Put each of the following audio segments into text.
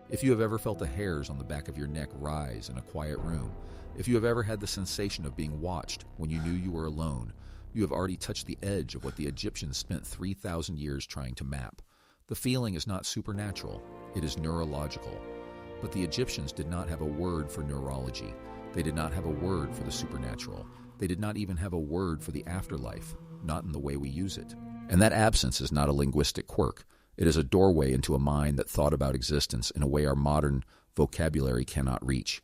If you have ever felt the hairs on the back of your neck rise in a quiet room, if you have ever had the sensation of being watched when you knew you were alone, you have already touched the edge of what the Egyptians spent 3,000 years trying to map. The feeling is not supernatural, it is neurological. But the Egyptians did not have a word for neurology. They did not have a word for the supernatural. They did not even have a word for the afterlife, not in the way we use it. And that absence is not a linguistic quirk. It is a doorway into a mind that thought about existence in a way our modern vocabulary cannot reach.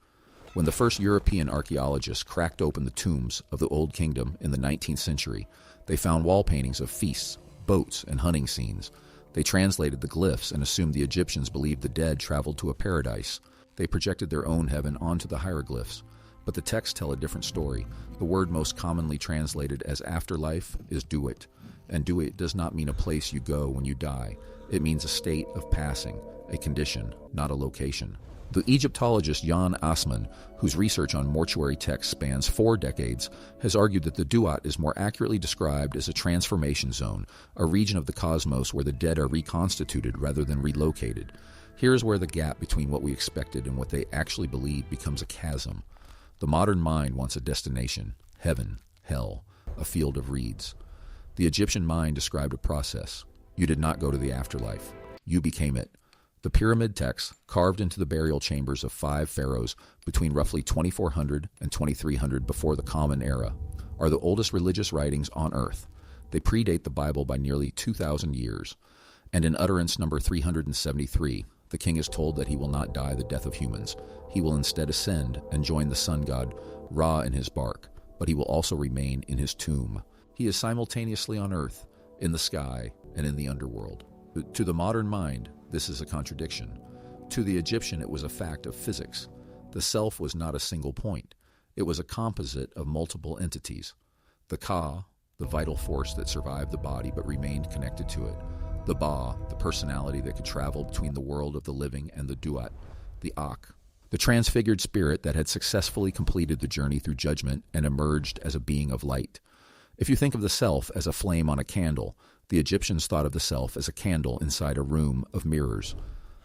When the first European archaeologists cracked open the tombs of the Old Kingdom in the 19th century, they found wall paintings of feasts, boats, and hunting scenes. They translated the glyphs and assumed the Egyptians believed the dead traveled to a paradise. They projected their own heaven onto the hieroglyphs. But the texts tell a different story. The word most commonly translated as afterlife is duat. And duat does not mean a place you go when you die. It means a state of passing, a condition, not a location. The Egyptologist Jan Assmann, whose research on mortuary texts spans 4 decades, has argued that the duat is more accurately described as a transformation zone, a region of the cosmos where the dead are reconstituted rather than relocated. Here's where the gap between what we expected and what they actually believe becomes a chasm. The modern mind wants a destination, heaven, hell, a field of reeds. The Egyptian mind described a process. You did not go to the afterlife. You became it. The pyramid texts, carved into the burial chambers of 5 pharaohs between roughly 2400 and 2300 before the Common Era, are the oldest religious writings on earth. They predate the Bible by nearly 2,000 years. And in utterance number 373, the king is told that he will not die the death of humans. He will instead ascend and join the sun god Ra in his bark, but he will also remain in his tomb. He is simultaneously on earth, in the sky, and in the underworld. To the modern mind, this is a contradiction. To the Egyptian, it was a fact of physics. The self was not a single point. It was a composite of multiple entities. The Ka, the vital force that survived the body but remained connected to it. The Ba, the personality that could travel between the world of the living and the Duat. The Ak, the transfigured spirit that had successfully completed the journey through judgment and emerged as a being of light. If you think of the self as a flame on a candle, the Egyptians thought of the self as a candle inside a room of mirrors.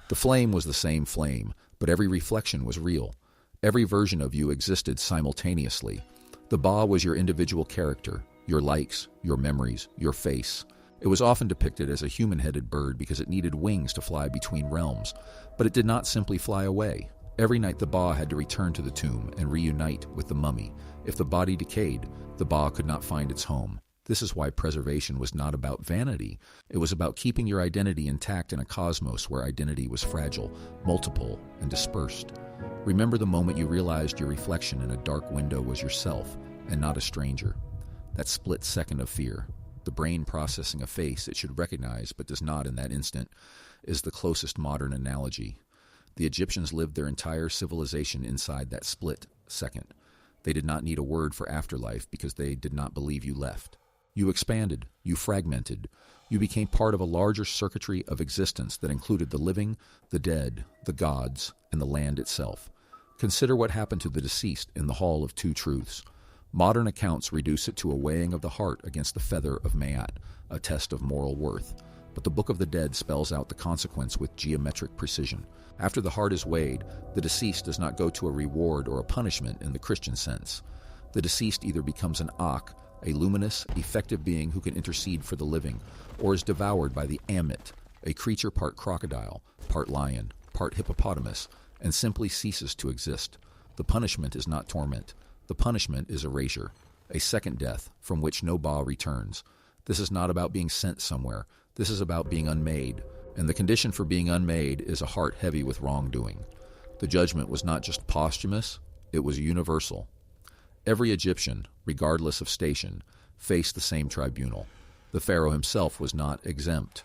The flame was the same flame, but every reflection was real. Every version of you existed simultaneously. The Ba was your individual character, your likes, your memories, your face. It was often depicted as a human-headed bird because it needed wings to fly between realms, but it did not simply fly away. Every night the Ba had to return to the tomb and reunite with the mummy. If the body decayed, the Ba could not find its home. This is why preservation was not about vanity. It was about keeping your identity intact in a cosmos where identity was fragile, multiple, and dispersed. Remember the moment you realized your reflection in a dark window was yourself and not a stranger. That split second of fear, the brain processing a face it should recognize but does not in that instant, is the closest modern analogy. The Egyptians lived their entire civilization inside that split second. They did not need a word for afterlife because they did not believe you left. You expanded, you fragmented, you became part of a larger circuitry of existence that included the living, the dead, the gods, and the land itself. Consider what happened to the deceased in the Hall of Two Truths. Modern accounts reduce it to a weighing of the heart against the feather of Maat, a test of moral worth. But the Book of the Dead spells out the consequence with geometric precision. After the heart is weighed, the deceased does not go to a reward or a punishment in the Christian sense. The deceased either becomes an Ak, a luminous, effective being who can intercede for the living, or is devoured by the Amit, a creature part crocodile, part lion, part hippopotamus, and simply ceases to exist. The punishment is not torment. The punishment is erasure, a second death from which no Ba returns. This is not about being sent somewhere. This is about being unmade, and the condition for being unmade is a heart heavy with wrongdoing. The judgment was not just posthumous, it was universal. Every Egyptian, regardless of station, faced the same tribunal. The pharaoh himself was not exempt.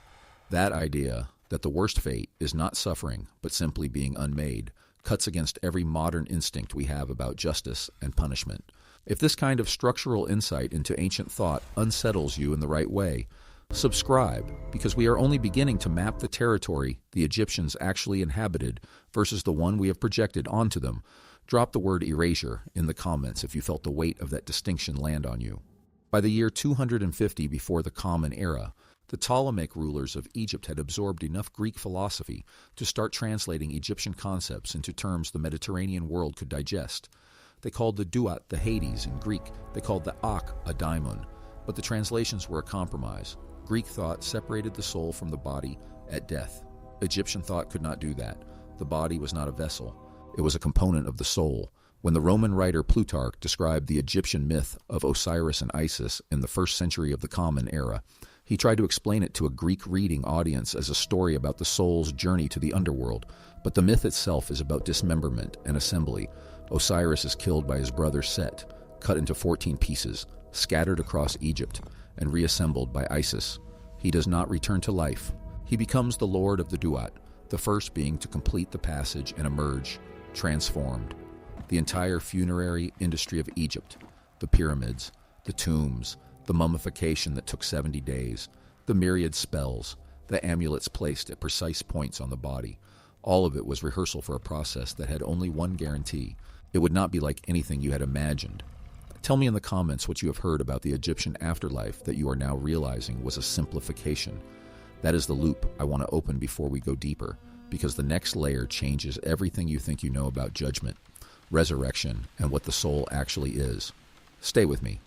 That idea, that the worst fate is not suffering, but simply being unmade, cuts against every modern instinct we have about justice and punishment. If this kind of structural insight into ancient thought unsettles you in the right way, subscribe, because we are only beginning to map the territory the Egyptians actually inhabited versus the one we have projected onto them. Drop the word erasure in the comments if you felt the weight of that distinction land on you. By the year 250 before the Common Era, The Ptolemaic rulers of Egypt had absorbed enough Greek philosophy to start translating Egyptian concepts into terms the Mediterranean world could digest. They called the Duat the Hades in Greek. They called the Ak a daimon. But the translations were a compromise. Greek thought separated the soul from the body at death. Egyptian thought could not do that. The body was not a vessel. It was a component of the soul. When the Roman writer Plutarch described the Egyptian myth of Osiris and Isis in the 1st century of the Common Era, he tried to explain it to a Greek-reading audience as a story about the soul's journey to the underworld, but the myth itself is about dismemberment and assembly. Osiris is killed by his brother Set, cut into 14 pieces, scattered across Egypt, and reassembled by Isis. He does not return to life. He becomes the lord of the Duat, the first being to complete the passage and emerge, transformed. The entire funerary industry of Egypt, the pyramids, the tombs, the mummification that took 70 days, the myriad spells, the amulets placed at precise points on the body, all of it was rehearsal for a process that had only one guarantee. It would not be like anything you had imagined. Tell me in the comments what you have heard about the Egyptian afterlife that you are now realizing was a simplification. That is the loop I want to open before we go deeper, because the next layer changes everything you think you know about judgment, resurrection, and what the soul actually is. Stay with me.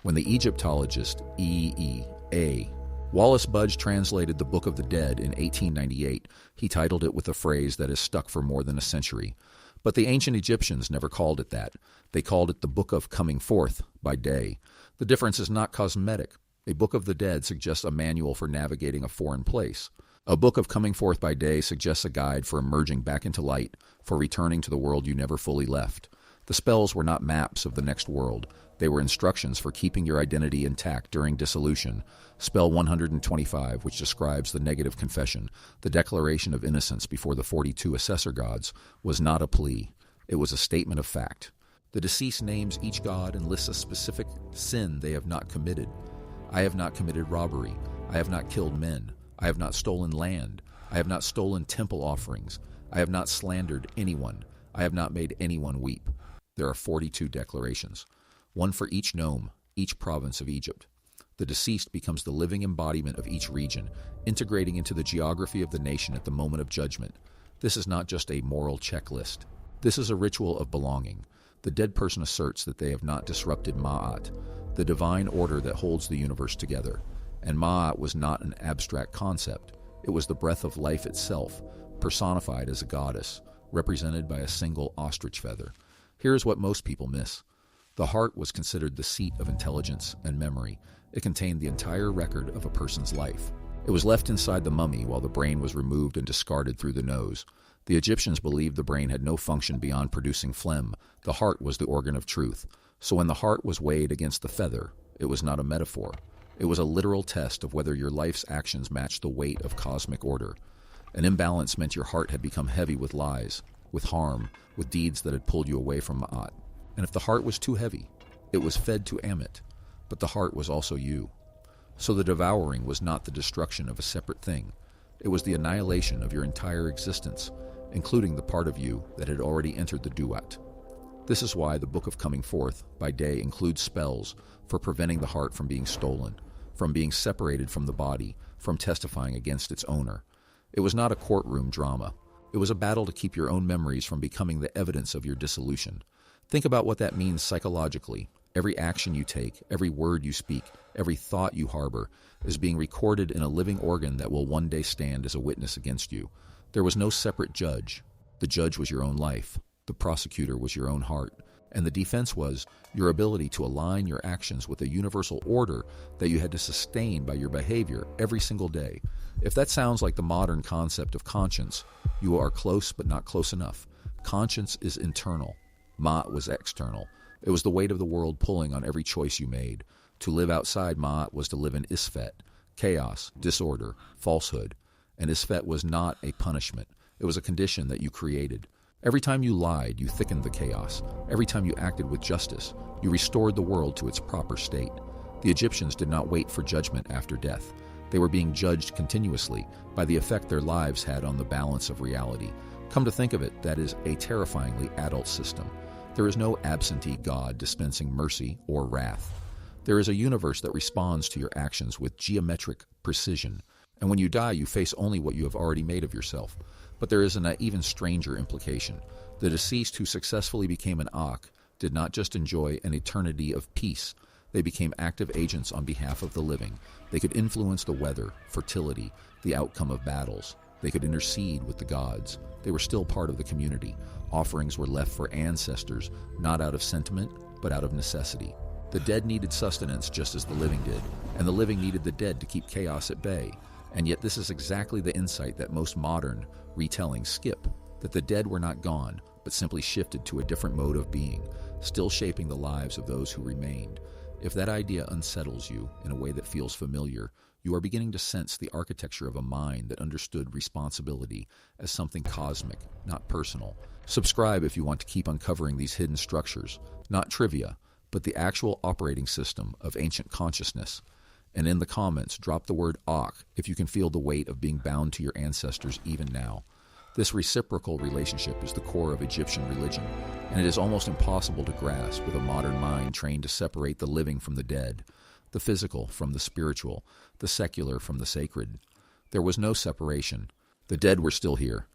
When the Egyptologist E.E.A. Wallace Budge translated the Book of the Dead in 1898, he titled it with a phrase that has stuck for more than a century. But the ancient Egyptians never called it that. They called it the Book of Coming Forth by Day. The difference is not cosmetic. A Book of the Dead suggests a manual for navigating a foreign place. A Book of Coming Forth by Day suggests a guide for emerging back into light, for returning to the world you never fully left. The spells were not maps of the next world. They were instructions for keeping your identity intact during dissolution. Spell 125, which describes the negative confession, the declaration of innocence before the 42 assessor gods, was not a plea. It was a statement of fact. The deceased names each god and lists a specific sin they have not committed. I have not committed robbery. I have not killed men. I have not stolen land. I have not stolen temple offerings. I have not slandered anyone. I have not made anyone weep. There are 42 declarations, one for each nome, each province of Egypt. The deceased becomes the living embodiment of each region, integrating into the geography of the nation at the moment of judgment. This is not just a moral checklist. This is a ritual of belonging. The dead person asserts that they have not disrupted Ma'at, the divine order that holds the universe together. And Ma'at was not an abstract concept. It was the breath of life itself, personified as a goddess, represented by a single ostrich feather. Here is what most people miss. The heart was considered the seat of intelligence and memory. It contained the entire record of a person's life. It was left inside the mummy while the brain was removed and discarded through the nose. The Egyptians believed the brain had no function beyond producing phlegm. The heart was the organ of truth. So when the heart was weighed against the feather, it was not a metaphor. It was a literal test of whether your life's actions matched the weight of cosmic order. An imbalance meant your heart had become heavy with lies, with harm, with deeds that had pulled you away from Ma'at. And if the heart was too heavy, it was fed to Amit. But the heart was also you. So the devouring was not the destruction of a separate thing. It was the annihilation of your entire existence, including the part of you that had already entered the Duat. This is why the Book of Coming Forth by Day includes spells for preventing the heart from being stolen, from being separated from the body, from testifying against its owner. It was not a courtroom drama. It was a battle to keep your own memories from becoming the evidence of your dissolution. Think about what that means psychologically. Every action you take, every word you speak, every thought you harbor is being recorded in a living organ that will one day stand as a witness against you. There was no separate judge. The judge was your own life. The prosecutor was your own heart. And the defense was your ability to align your actions with a universal order that you had to sustain by your behavior every single day. If that sounds like the modern concept of conscience, you are close but not close enough. Conscience is internal. Ma'at was external. It was the weight of the world pulling on every choice you made. To live outside Ma'at was to live in Isfet, chaos, disorder, falsehood. And Isfet was not a punishment. It was a condition that you created. Every time you lied, you thickened the chaos. Every time you acted with justice, you restored the world to its proper state. The Egyptians did not wait for judgment after death. They were being judged continuously by the effect their lives had on the balance of reality. Come to think of it, that is a terrifyingly adult system. There is no absentee God dispensing mercy or wrath. There is a universe that responds to your actions with geometric precision, and when you die, you face only what you have already made of yourself. But there is an even stranger implication. The deceased who successfully became an Akh did not just enjoy an eternity of peace. They became active agents on behalf of the living. They could influence the weather, fertility, the outcome of battles. They could intercede with the gods. They were still part of the community. Offerings were left for ancestors, not out of sentiment, but out of necessity. The dead needed sustenance just as the living did, and the living needed the dead to keep chaos at bay. And yet this is exactly the insight that most modern retellings skip, that the dead were not gone, but simply shifted to a different mode of being, still shaping the lives of those who remained. If that idea unsettles you in a way that feels familiar, you are beginning to sense the architecture of a mind that understood responsibility as something cosmic, not personal. Subscribe if you want to keep uncovering these hidden structures, not trivia, but the actual operating system of ancient consciousness. And in the comments, drop the word Akh if you can feel the weight of being bound to your ancestors even now. This reciprocal relationship is the core of Egyptian religion, and it is almost impossible to grasp with a modern mind trained to separate the living from the dead, the physical from the spiritual, the secular from the sacred. There was no separation. The dead were still here.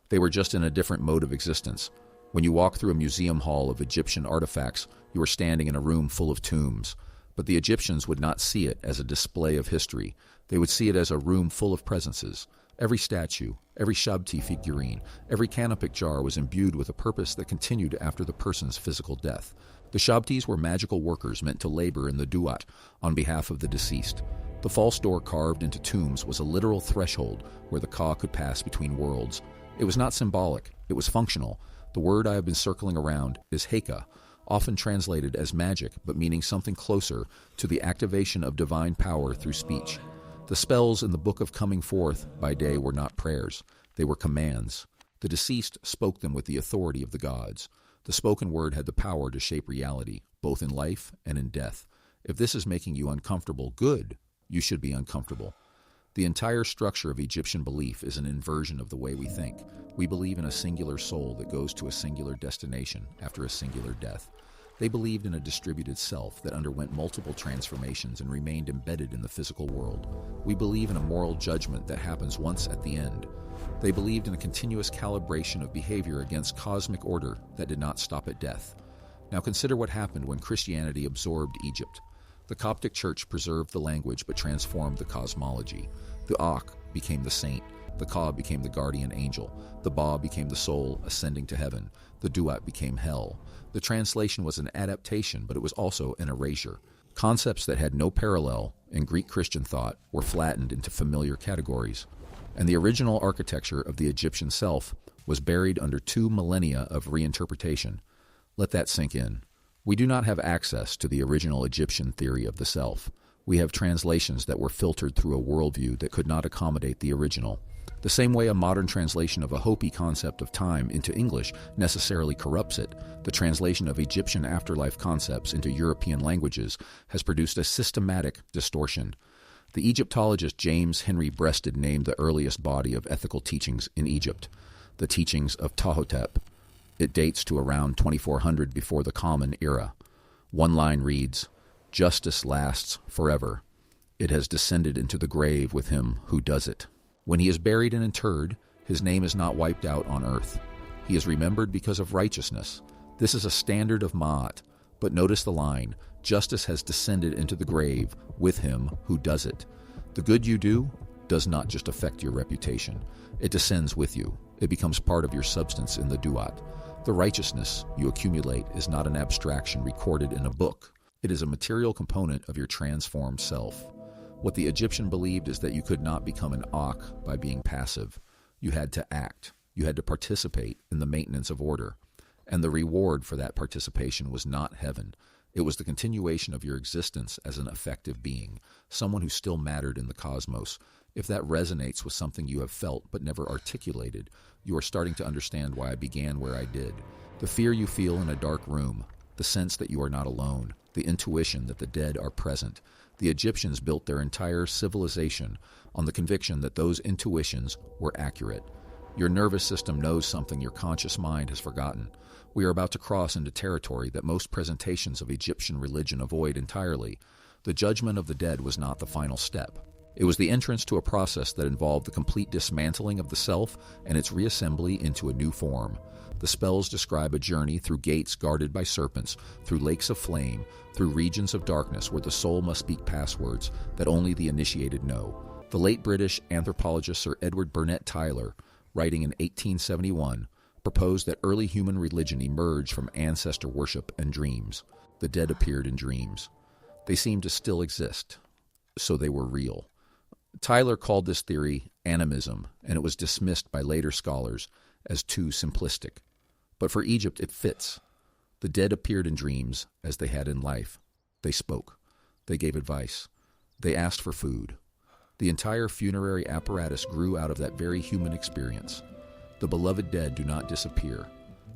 They were just in a different mode of existence. When you walk through a museum hall of Egyptian artifacts, you are standing in a room full of tombs. But the Egyptians would not see it as a display of history. They would see it as a room full of presences. Every statue, every Shabti figurine, every canopic jar was imbued with a purpose that continued after the person's physical death. The Shabtis were magical workers meant to labor in the Duat on behalf of the deceased. The false door carved into tombs was a literal threshold where the Ka could pass between worlds. It was not symbolic, it was functional. The word I have been circling around is Heka, often translated as magic, but meaning something closer to the activation of divine power through speech. The spells in the Book of Coming Forth by Day were not prayers, they were commands. The deceased spoke them with the authority of the gods. The spoken word had the power to shape reality, both in life and in death. If this is making you uncomfortable, good, you should be uncomfortable. The entire structure of Egyptian belief is an inversion of the way we think. We believe in a singular soul that goes to a singular destination after a singular death. They believed in a distributed self that underwent multiple transformations and remained embedded in the physical world. We believe in a moral judgment that happens once at the end. They believed in a continuous calibration of behavior against cosmic order that did not stop at death. Now consider what happened when Christianity absorbed Egypt. The Coptic Church preserved the language but transformed the cosmology. The Akh became the saint. The Ka became the guardian angel. The Ba became the soul ascending to heaven. The Duat became hell. The translation was an adaptation, but it was also an erasure. Concepts that had no parallel in Greek Christian thought were flattened into familiar categories. And the original architecture of the Egyptian self was buried under 2 millennia of reinterpretation. Let that sink in. We do not have access to the original Egyptian theory of the self. We have translations that were filtered through a worldview that could not accommodate the original. The same way a modern translation of a Hopi concept of time into English necessarily corrupts it, the translation of Egyptian afterlife concepts into European languages has produced a systematic distortion. The Egyptologist James Henry Breasted named the earliest body of ethical teachings in Egypt, the teachings of Ptahhotep. It dates to around 2400 before the Common Era. One line reads, "Justice lasts forever. It has descended into the grave with him who does it. When he is buried and interred, his name is not wiped out on earth. He is remembered because of righteousness. This is a standard of Ma'at. But notice the line, justice has descended into the grave with him who does it. The good you do does not just affect your reputation. It descends with you. It becomes part of your substance in the Duat. The righteousness you accumulate is not an abstraction recorded in a book. It is a material component of your transformed self. What the Egyptian believed is that you could not become an Akh by being passive. You had to act. You had to participate in the maintenance of order. And the reward for that participation was not heaven. It was the continuation of your existence as an effective being, someone who still mattered in the cosmos. If that resonates with something you have felt but never articulated, you are starting to understand why I began where I did. The fear you feel in a dark room, the sense that you are not alone, the intuition that the dead are present. The Egyptians built their entire civilization on the conviction that those intuitions were accurate. Your nervous system knows something your conscious mind has forgotten. We are about to cross into territory that most presentations of Egyptian religion avoid entirely. The judgment of the dead was not the final step. It was the entrance to a process that involved the complete dismantling of the self and its reassembly into a new form. The spells describe a journey through gates guarded by serpents, through lakes of flame, through regions of darkness where the soul must speak passwords that only the initiated know. The late British anthropologist Sir Edward Burnett Tylor, writing in 1871, proposed that early human religion emerged from ancestor worship and dreams. The dead appeared in dreams. They seemed to still exist, so they were real. Tylor called this theory animism, and it was dismissed by later scholars as too simplistic. But for Egypt, it fits. The dead appeared in dreams as they had in life. They spoke. They gave advice. They asked for food. The entire funerary apparatus grew out of that very human experience. The beloved dead do not disappear.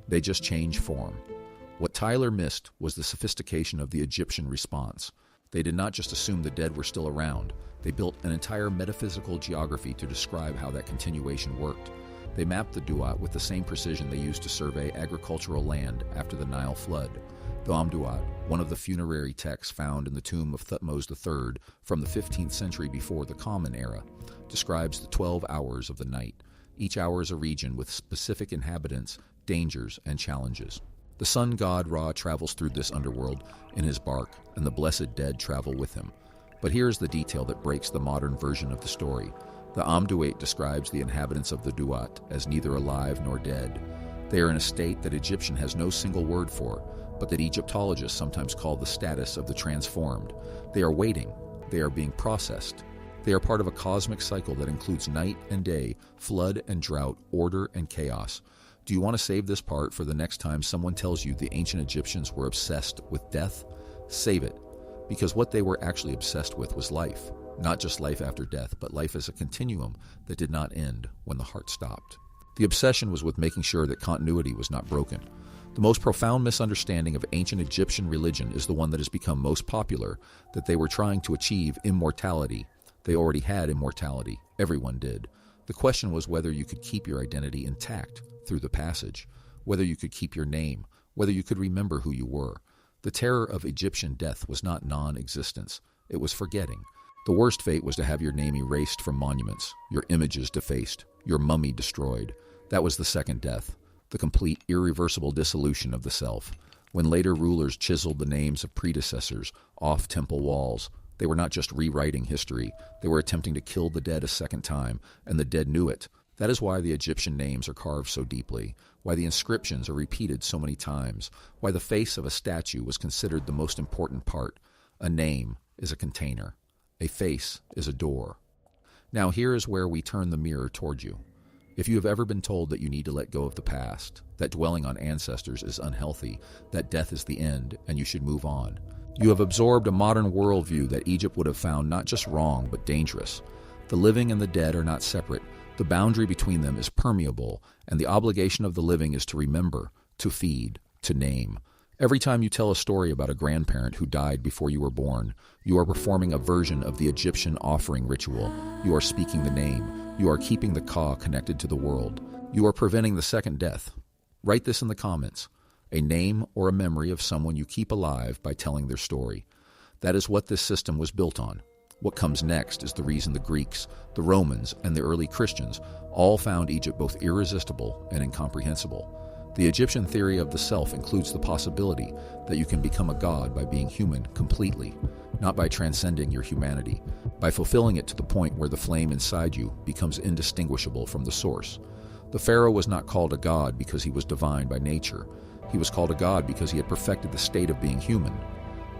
They just change form. What Tylor missed was the sophistication of the Egyptian response. They did not just assume the dead were still around. They built an entire metaphysical geography to describe how that continuation worked. They mapped the Duat with the same precision they used to survey agricultural land after the Nile flood. The Amduat, one of the funerary texts found in the tomb of Thutmose III from the 15th century before the Common Era, describes the 12 hours of the night. Each hour is a region with specific inhabitants, dangers, and challenges. The sun god Ra travels through this underworld in his bark, and the blessed dead travel with him. But here's the detail that breaks the modern version of the story. The Amduat describes the inhabitants of the Duat as neither alive nor dead. They are in a state that Egyptian has no single word for, but that Egyptologists sometimes call the status of the transformed. They are waiting. They are being processed. They are part of a cosmic cycle that includes night and day, flood and drought, order and chaos. Do you want to save this part for the next time someone tells you the ancient Egyptians were obsessed with death? Save it, because what they were actually obsessed with was life. Not just life after death, but life as a continuum that did not end when the heart stopped. The obsession was with making sure that continuity was not broken. The most profound misunderstanding of ancient Egyptian religion is the one that has become most popular, that they were trying to achieve immortality. They already had immortality. Everyone did. The question was whether you could keep your identity intact through the passage, whether you could keep your name, whether you could remember who you were. The terror of Egyptian death was not non-existence. It was forgetting. The worst fate was to have your name erased from monuments, your images defaced, your mummy destroyed. That was the second death, the complete irreversible dissolution of the self. When later rulers chiseled the names of predecessors off temple walls, they were not just rewriting history, they were attempting to kill the dead a second time, and the dead knew it. That is why the Egyptian names are carved so deeply, why the inscriptions are repeated so many times, why the face of a statue was considered the most important part. A name is a container. A face is a door. Now here is where we turn the mirror toward you. If you have ever been told that you need to let go of the past, that dwelling on ancestors is unhealthy, that death is the end, and you should move on, you have absorbed a modern worldview that Egypt would have found not just wrong, but dangerous. The living and the dead are not separate. The boundary between them is permeable, and the obligation of the living is to remember, to feed, to name. Every time you tell a story about a grandparent who died before you were born, you are performing a version of the Egyptian offering ritual. You are speaking the name. You are keeping the Ka connected to the world. You are preventing the second death. Write this in the comments. A name or a memory of someone you keep alive by telling their story. That is what this system was built on. What comes next is the reason the Greeks, the Romans, and the early Christians all found Egypt both irresistible and incomprehensible. The Egyptian theory of the self includes the possibility that you can become a god by being human completely, not by transcending your humanity, by fulfilling it to the point where the flame inside you becomes indistinguishable from the source. The pharaoh was not called a god because he was divine by nature. He was called a god because he had perfected the state of being human.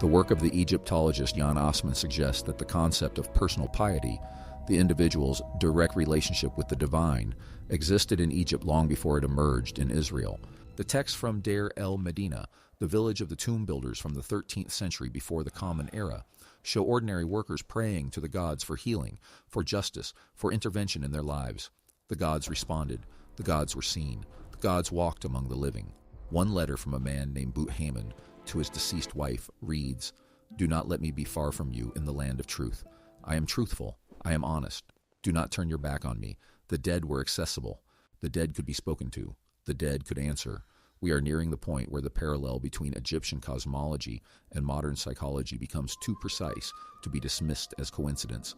The work of the Egyptologist Jan Assmann suggests that the concept of personal piety, the individual's direct relationship with the divine, existed in Egypt long before it emerged in Israel. The texts from Deir el-Medina, the village of the tomb builders from the 13th century before the Common Era, show ordinary workers praying to the gods for healing, for justice, for intervention in their lives. The gods responded. The gods were seen. The gods walked among the living. One letter from a man named Boot-Hammon to his deceased wife reads, "Do not let me be far from you in the land of truth. I am truthful. I am honest. Do not turn your back on me. The dead were accessible. The dead could be spoken to. The dead could answer. We are nearing the point where the parallel between Egyptian cosmology and modern psychology becomes too precise to be dismissed as coincidence.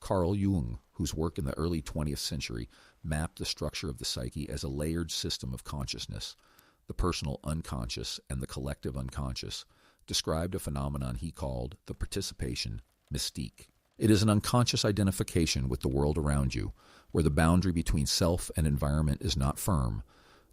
Carl Jung, whose work in the early 20th century mapped the structure of the psyche as a layered system of consciousness, the personal unconscious and the collective unconscious, described a phenomenon he called the participation mystique. It is an unconscious identification with the world around you, where the boundary between self and environment is not firm.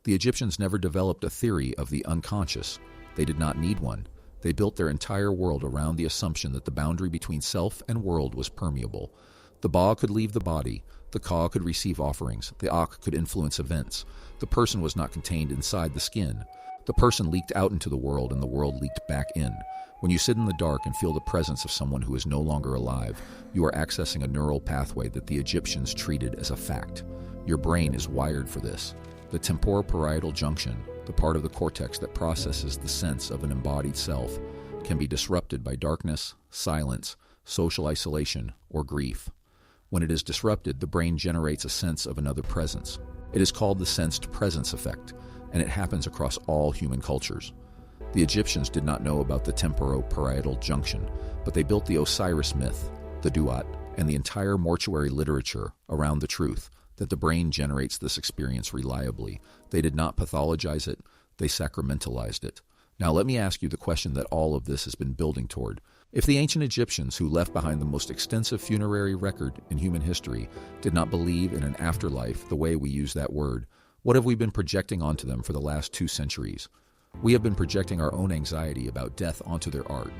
The Egyptians never developed a theory of the unconscious. They did not need one. They built their entire world around the assumption that the boundary between self and world was permeable. The Ba could leave the body, the Ka could receive offerings, the Ak could influence events. The person was not contained inside the skin. The person leaked out into the world and the world leaked back in. When you sit in the dark and feel the presence of someone who is no longer alive, you are accessing a neural pathway that the Egyptians treated as a fact. Your brain is wired for this. The temporoparietal junction, the part of the cortex that processes the sense of an embodied self, can be disrupted by darkness, silence, social isolation, or grief. When it is disrupted, the brain generates a sense of another presence. It is called the sensed presence effect, and it happens across all human cultures. The Egyptians did not know about the temporoparietal junction, but they built the Osiris myth, the Duat, and the entire mortuary literature around the truth that the brain generates this experience reliably. They did not pathologize it, they sacramentalized it. Now let me ask you the question that all of this has been building toward. If the ancient Egyptians, who left behind the most extensive funerary record in human history, did not believe in an afterlife the way we use that word, what have we been projecting onto them for the last 2 centuries? We have been projecting our own anxiety about death onto their art.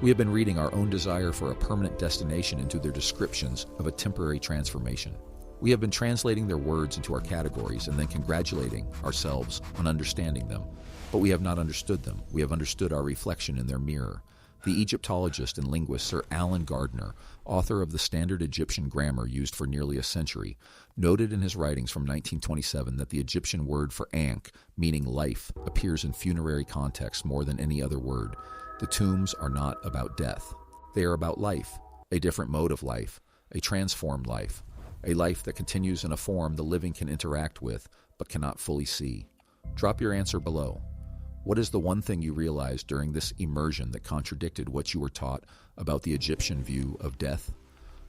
We have been reading our own desire for a permanent destination into their descriptions of a temporary transformation. We have been translating their words into our categories and then congratulating ourselves on understanding them. But we have not understood them. We have understood our reflection in their mirror. The Egyptologist and linguist Sir Alan Gardner, author of the standard Egyptian grammar used for nearly a century, noted in his writings from 1927 that the Egyptian word for ankh, meaning life, appears in funerary contexts more than any other word. The tombs are not about death. They are about life, a different mode of life, a transformed life, a life that continues in a form the living can interact with but cannot fully see. Drop your answer below. What is the one thing you realized during this immersion that contradicted what you were taught about the Egyptian view of death?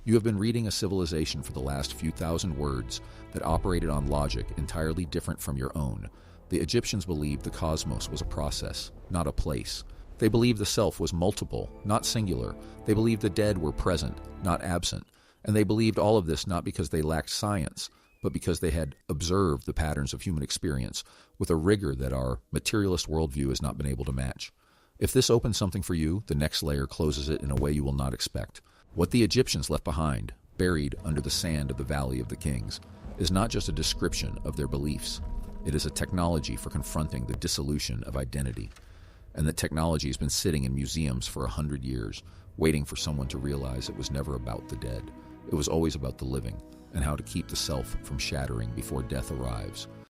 You have been reading a civilization for the last few thousand words that operated on logic entirely different from your own. The Egyptians believed the cosmos was a process, not a place. They believed the self was multiple, not singular. They believed the dead were present, not absent. And they believed all of this not because they lacked science, but because they had observed the patterns of human experience with a rigor that our materialist worldview has not been able to match. If this opens something for you, the next layer closes it in a way you will not expect. What the Egyptians left behind, buried under the sand of the Valley of the Kings, is not just a description of their beliefs. It is a technology for confronting the dissolution of identity. And that technology has been sitting in museums for 100 years, waiting for someone to realize it was never about the dead. It was always about the living, and how to keep the self from shattering before death arrives.